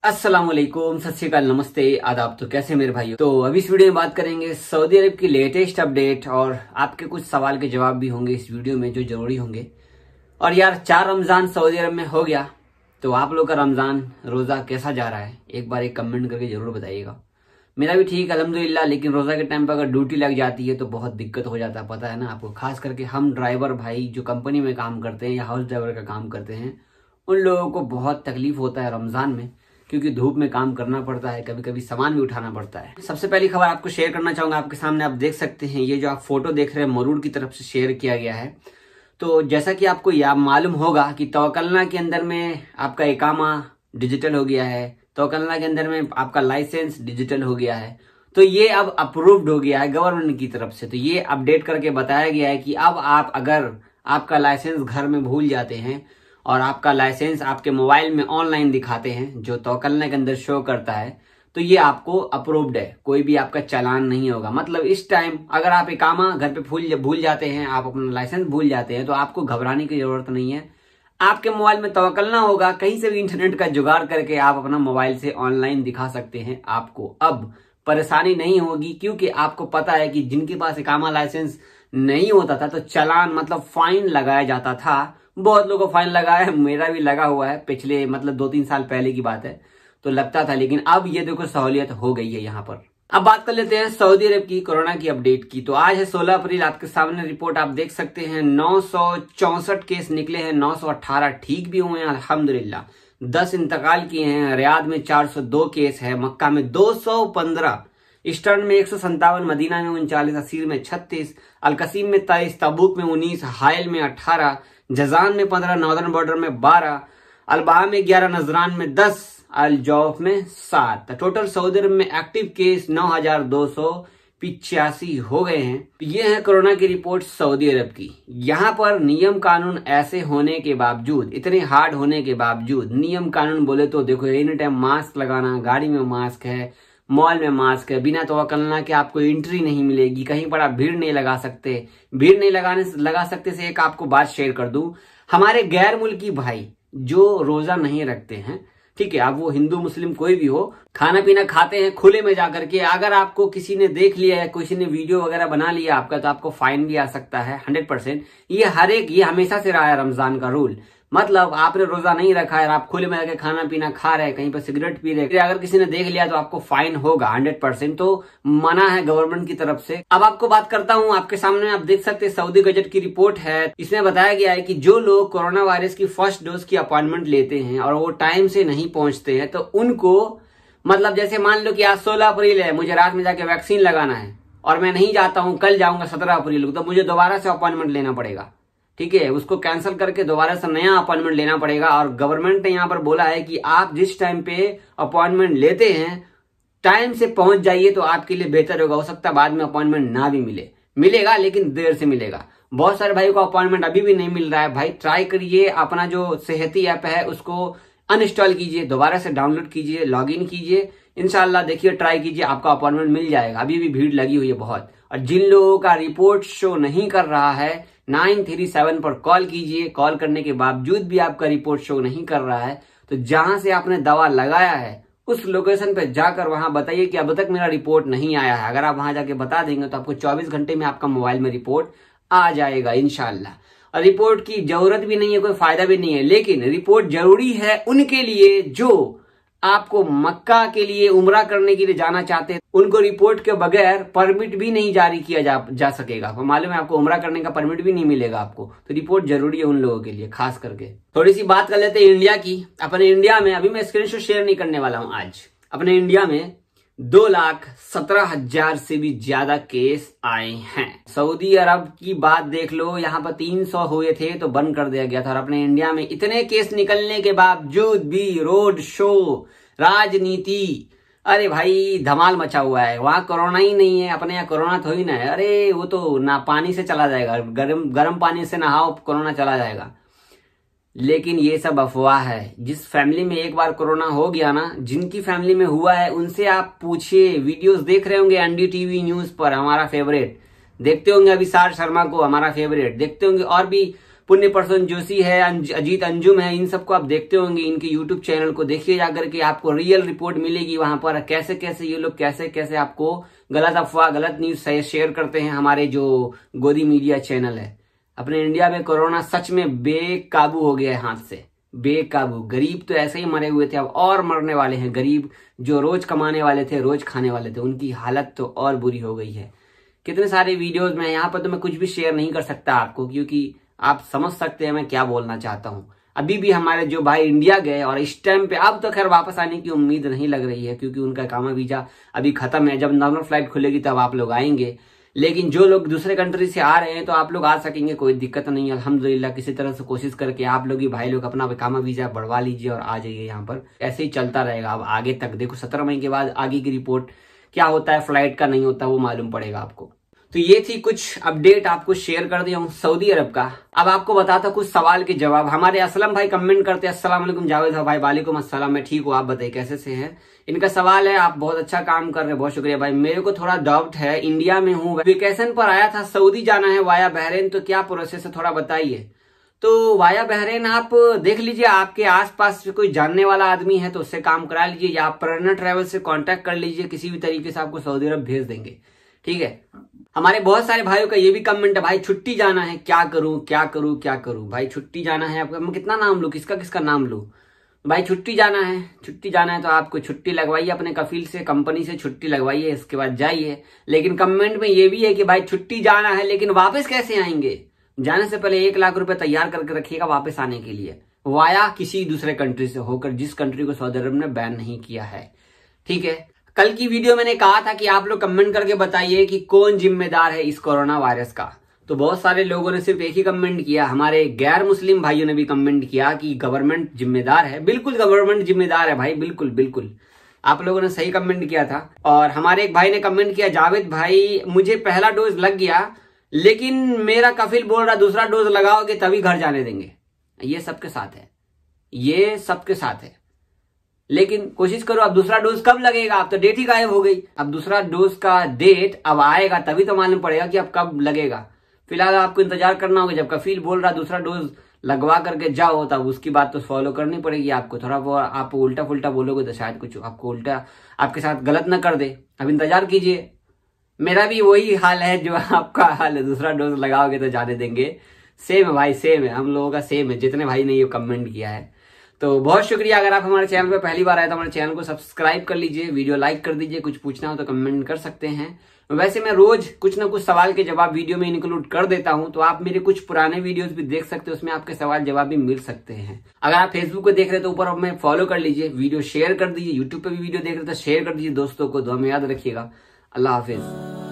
अस्सलाम वालेकुम, सत श्री अकाल, नमस्ते, आदाब। तो कैसे मेरे भाइयों। तो अभी इस वीडियो में बात करेंगे सऊदी अरब की लेटेस्ट अपडेट और आपके कुछ सवाल के जवाब भी होंगे इस वीडियो में जो जरूरी होंगे। और यार 4 रमजान सऊदी अरब में हो गया, तो आप लोग का रमजान रोजा कैसा जा रहा है एक बार एक कमेंट करके जरूर बताइएगा। मेरा भी ठीक अल्हम्दुलिल्लाह, लेकिन रोजा के टाइम पर अगर ड्यूटी लग जाती है तो बहुत दिक्कत हो जाता है, पता है ना आपको। खास करके हम ड्राइवर भाई जो कंपनी में काम करते हैं या हाउस ड्राइवर का काम करते हैं, उन लोगों को बहुत तकलीफ होता है रमजान में, क्योंकि धूप में काम करना पड़ता है, कभी कभी सामान भी उठाना पड़ता है। सबसे पहली खबर आपको शेयर करना चाहूंगा, आपके सामने आप देख सकते हैं, ये जो आप फोटो देख रहे हैं मरूर की तरफ से शेयर किया गया है। तो जैसा कि आपको मालूम होगा कि तवक्कलना के अंदर में आपका इकामा डिजिटल हो गया है, तवक्कलना के अंदर में आपका लाइसेंस डिजिटल हो गया है। तो ये अब अप्रूव्ड हो गया है गवर्नमेंट की तरफ से। तो ये अपडेट करके बताया गया है कि अब आप अगर आपका लाइसेंस घर में भूल जाते हैं और आपका लाइसेंस आपके मोबाइल में ऑनलाइन दिखाते हैं जो तवक्कलना के अंदर शो करता है, तो ये आपको अप्रूव्ड है, कोई भी आपका चालान नहीं होगा। मतलब इस टाइम अगर आप इकामा घर पे भूल जाते हैं, आप अपना लाइसेंस भूल जाते हैं, तो आपको घबराने की जरूरत नहीं है। आपके मोबाइल में तवक्कलना होगा, कहीं से भी इंटरनेट का जुगाड़ करके आप अपना मोबाइल से ऑनलाइन दिखा सकते हैं। आपको अब परेशानी नहीं होगी, क्योंकि आपको पता है कि जिनके पास इकामा लाइसेंस नहीं होता था तो चालान मतलब फाइन लगाया जाता था। बहुत लोगों को फाइन लगा है, मेरा भी लगा हुआ है, पिछले मतलब 2-3 साल पहले की बात है, तो लगता था। लेकिन अब ये देखो सहूलियत हो गई है यहाँ पर। अब बात कर लेते हैं सऊदी अरब की कोरोना की अपडेट की। तो आज है 16 अप्रैल, आपके सामने रिपोर्ट आप देख सकते हैं। 964 केस निकले हैं, 918 ठीक भी हुए हैं अल्हम्दुलिल्लाह। 10 इंतकाल किए हैं। रियाद में 402 केस है, मक्का में 215, ईस्टर्न में 157, मदीना में 39, असीर में 36, अलकसीम में 23, तबूक में 19, हायल में 18, जजान में 15, नॉर्दर्न बॉर्डर में 12, अलबाहा में 11, नजरान में 10, अल जौफ में 7। टोटल सऊदी अरब में एक्टिव केस 9285 हो गए हैं। ये है कोरोना की रिपोर्ट सऊदी अरब की। यहाँ पर नियम कानून ऐसे होने के बावजूद, इतने हार्ड होने के बावजूद, नियम कानून बोले तो देखो एनी टाइम मास्क लगाना, गाड़ी में मास्क है, मॉल में मास्क है, बिना तवक्कलना के आपको एंट्री नहीं मिलेगी, कहीं पर आप भीड़ नहीं लगा सकते। भीड़ नहीं लगा सकते से एक आपको बात शेयर कर दूं, हमारे गैर मुल्की भाई जो रोजा नहीं रखते हैं, ठीक है, आप वो हिंदू मुस्लिम कोई भी हो, खाना पीना खाते हैं खुले में जाकर के, अगर आपको किसी ने देख लिया है, किसी ने वीडियो वगैरह बना लिया आपका, तो आपको फाइन भी आ सकता है 100%। ये हमेशा से रहा है रमजान का रूल। मतलब आपने रोजा नहीं रखा है, आप खुले में जाके खाना पीना खा रहे हैं, कहीं पर सिगरेट पी रहे हैं, अगर किसी ने देख लिया तो आपको फाइन होगा 100%। तो मना है गवर्नमेंट की तरफ से। अब आपको बात करता हूं, आपके सामने आप देख सकते हैं सऊदी गजट की रिपोर्ट है। इसमें बताया गया है कि जो लोग कोरोना वायरस की फर्स्ट डोज की अपॉइंटमेंट लेते हैं और वो टाइम से नहीं पहुंचते हैं, तो उनको मतलब जैसे मान लो कि आज 16 अप्रैल है, मुझे रात में जाके वैक्सीन लगाना है और मैं नहीं जाता हूं, कल जाऊंगा 17 अप्रैल को, तो मुझे दोबारा से अपॉइंटमेंट लेना पड़ेगा, ठीक है। उसको कैंसिल करके दोबारा से नया अपॉइंटमेंट लेना पड़ेगा। और गवर्नमेंट ने यहाँ पर बोला है कि आप जिस टाइम पे अपॉइंटमेंट लेते हैं टाइम से पहुंच जाइए तो आपके लिए बेहतर होगा। हो सकता है बाद में अपॉइंटमेंट ना भी मिलेगा लेकिन देर से मिलेगा। बहुत सारे भाई को अपॉइंटमेंट अभी भी नहीं मिल रहा है। भाई ट्राई करिए, अपना जो सेहती ऐप है उसको अनइंस्टॉल कीजिए, दोबारा से डाउनलोड कीजिए, लॉग इन कीजिए, इंशाल्लाह देखिए ट्राई कीजिए, आपका अपॉइंटमेंट मिल जाएगा। अभी भी भीड़ लगी हुई है बहुत। और जिन लोगों का रिपोर्ट शो नहीं कर रहा है 937 पर कॉल कीजिए। कॉल करने के बावजूद भी आपका रिपोर्ट शो नहीं कर रहा है तो जहां से आपने दवा लगाया है उस लोकेशन पे जाकर वहां बताइए कि अब तक मेरा रिपोर्ट नहीं आया है। अगर आप वहां जाके बता देंगे तो आपको 24 घंटे में आपका मोबाइल में रिपोर्ट आ जाएगा इंशाल्लाह। और रिपोर्ट की जरूरत भी नहीं है, कोई फायदा भी नहीं है, लेकिन रिपोर्ट जरूरी है उनके लिए जो आपको मक्का के लिए उम्रा करने के लिए जाना चाहते हैं। उनको रिपोर्ट के बगैर परमिट भी नहीं जारी किया जा सकेगा। तो मालूम है आपको, उम्रा करने का परमिट भी नहीं मिलेगा आपको। तो रिपोर्ट जरूरी है उन लोगों के लिए खास करके। थोड़ी सी बात कर लेते हैं इंडिया की। अपने इंडिया में अभी मैं स्क्रीनशॉट शेयर नहीं करने वाला हूं आज। अपने इंडिया में 2,17,000 से भी ज्यादा केस आए हैं। सऊदी अरब की बात देख लो, यहाँ पर 300 हुए थे तो बंद कर दिया गया था। और अपने इंडिया में इतने केस निकलने के बावजूद भी रोड शो, राजनीति, अरे भाई धमाल मचा हुआ है। वहां कोरोना ही नहीं है, अपने यहाँ कोरोना थोड़ी ना है। अरे वो तो ना पानी से चला जाएगा, गर्म पानी से नहाओ कोरोना चला जाएगा। लेकिन ये सब अफवाह है। जिस फैमिली में एक बार कोरोना हो गया ना, जिनकी फैमिली में हुआ है उनसे आप पूछिए। वीडियोस देख रहे होंगे NDTV न्यूज पर, हमारा फेवरेट देखते होंगे, अभिसार शर्मा को हमारा फेवरेट देखते होंगे, और भी पुण्य प्रसून जोशी है, अजीत अंजुम है, इन सबको आप देखते होंगे, इनके यूट्यूब चैनल को देखिए जाकर के, आपको रियल रिपोर्ट मिलेगी वहां पर कैसे कैसे ये लोग कैसे कैसे आपको गलत अफवाह गलत न्यूज शेयर करते हैं। हमारे जो गोदी मीडिया चैनल है, अपने इंडिया में कोरोना सच में बेकाबू हो गया है, हाथ से बेकाबू। गरीब तो ऐसे ही मरे हुए थे, अब और मरने वाले हैं। गरीब जो रोज कमाने वाले थे, रोज खाने वाले थे, उनकी हालत तो और बुरी हो गई है। कितने सारे वीडियोस में यहाँ पर तो मैं कुछ भी शेयर नहीं कर सकता आपको, क्योंकि आप समझ सकते हैं मैं क्या बोलना चाहता हूँ। अभी भी हमारे जो भाई इंडिया गए और इस टाइम पे अब तो खैर वापस आने की उम्मीद नहीं लग रही है, क्योंकि उनका कामा वीजा अभी खत्म है। जब नॉर्मल फ्लाइट खुलेगी तब आप लोग आएंगे। लेकिन जो लोग दूसरे कंट्री से आ रहे हैं तो आप लोग आ सकेंगे, कोई दिक्कत नहीं है अल्हम्दुलिल्लाह। किसी तरह से कोशिश करके आप लोग ही भाई लोग अपना कामा वीजा बढ़वा लीजिए और आ जाइए यहाँ पर। ऐसे ही चलता रहेगा अब आगे तक। देखो 17 मई के बाद आगे की रिपोर्ट क्या होता है, फ्लाइट का नहीं होता वो मालूम पड़ेगा आपको। तो ये थी कुछ अपडेट आपको शेयर कर दिया हूँ सऊदी अरब का। अब आपको बताता कुछ सवाल के जवाब। हमारे असलम भाई कमेंट करते हैं, अस्सलाम वालेकुम जावेद भाई। वालेकुम अस्सलाम, मैं ठीक हूँ, आप बताइए कैसे से हैं। इनका सवाल है, आप बहुत अच्छा काम कर रहे हैं, बहुत शुक्रिया भाई। मेरे को थोड़ा डाउट है, इंडिया में हूँ, वेकेशन पर आया था, सऊदी जाना है वाया बहरीन, तो क्या प्रोसेस है थोड़ा बताइए। तो वाया बहरीन आप देख लीजिए, आपके आसपास कोई जानने वाला आदमी है तो उससे काम करा लीजिए, या आप प्रेरणा ट्रेवल से कांटेक्ट कर लीजिए, किसी भी तरीके से आपको सऊदी अरब भेज देंगे, ठीक है। हमारे बहुत सारे भाइयों का ये भी कमेंट है, भाई छुट्टी जाना है, क्या करूं क्या करूं क्या करूं। भाई छुट्टी जाना है आपका, मैं कितना नाम लूं, किसका किसका नाम लूं। भाई छुट्टी जाना है तो आपको छुट्टी लगवाइए, अपने कफील से कंपनी से छुट्टी लगवाइए, इसके बाद जाइए। लेकिन कमेंट में ये भी है कि भाई छुट्टी जाना है लेकिन वापस कैसे आएंगे। जाने से पहले 1 लाख रुपए तैयार करके रखिएगा वापस आने के लिए, वाया किसी दूसरे कंट्री से होकर, जिस कंट्री को सऊदी अरब ने बैन नहीं किया है, ठीक है। कल की वीडियो मैंने कहा था कि आप लोग कमेंट करके बताइए कि कौन जिम्मेदार है इस कोरोना वायरस का। तो बहुत सारे लोगों ने सिर्फ एक ही कमेंट किया, हमारे गैर मुस्लिम भाइयों ने भी कमेंट किया कि गवर्नमेंट जिम्मेदार है। बिल्कुल गवर्नमेंट जिम्मेदार है भाई, बिल्कुल बिल्कुल, आप लोगों ने सही कमेंट किया था। और हमारे एक भाई ने कमेंट किया, जावेद भाई मुझे पहला डोज लग गया लेकिन मेरा कफिल बोल रहा दूसरा डोज लगाओगे तभी घर जाने देंगे। ये सबके साथ है, ये सबके साथ है। लेकिन कोशिश करो, अब दूसरा डोज कब लगेगा, अब तो डेट ही गायब हो गई। अब दूसरा डोज का डेट अब आएगा तभी तो मालूम पड़ेगा कि अब कब लगेगा। फिलहाल आपको इंतजार करना होगा, जब कफील बोल रहा दूसरा डोज लगवा करके जाओ तब उसकी बात तो फॉलो करनी पड़ेगी आपको। थोड़ा वो आप उल्टा फुल्टा बोलोगे तो शायद कुछ आपको उल्टा आपके साथ गलत ना कर दे। अब इंतजार कीजिए, मेरा भी वही हाल है जो आपका हाल है, दूसरा डोज लगाओगे तो जाने देंगे। सेम है भाई, सेम है, हम लोगों का सेम है, जितने भाई ने ये कमेंट किया है। तो बहुत शुक्रिया। अगर आप हमारे चैनल पर पहली बार आए तो हमारे चैनल को सब्सक्राइब कर लीजिए, वीडियो लाइक कर दीजिए, कुछ पूछना हो तो कमेंट कर सकते हैं। वैसे मैं रोज कुछ ना कुछ सवाल के जवाब वीडियो में इंक्लूड कर देता हूं, तो आप मेरे कुछ पुराने वीडियोस भी देख सकते हो, उसमें आपके सवाल जवाब भी मिल सकते हैं। अगर आप फेसबुक को देख रहे हो तो ऊपर हमें फॉलो कर लीजिए, वीडियो शेयर कर दीजिए, यूट्यूब पे भी वीडियो देख रहे हो तो शेयर कर दीजिए दोस्तों को। दुआ में याद रखिएगा। अल्लाह हाफिज।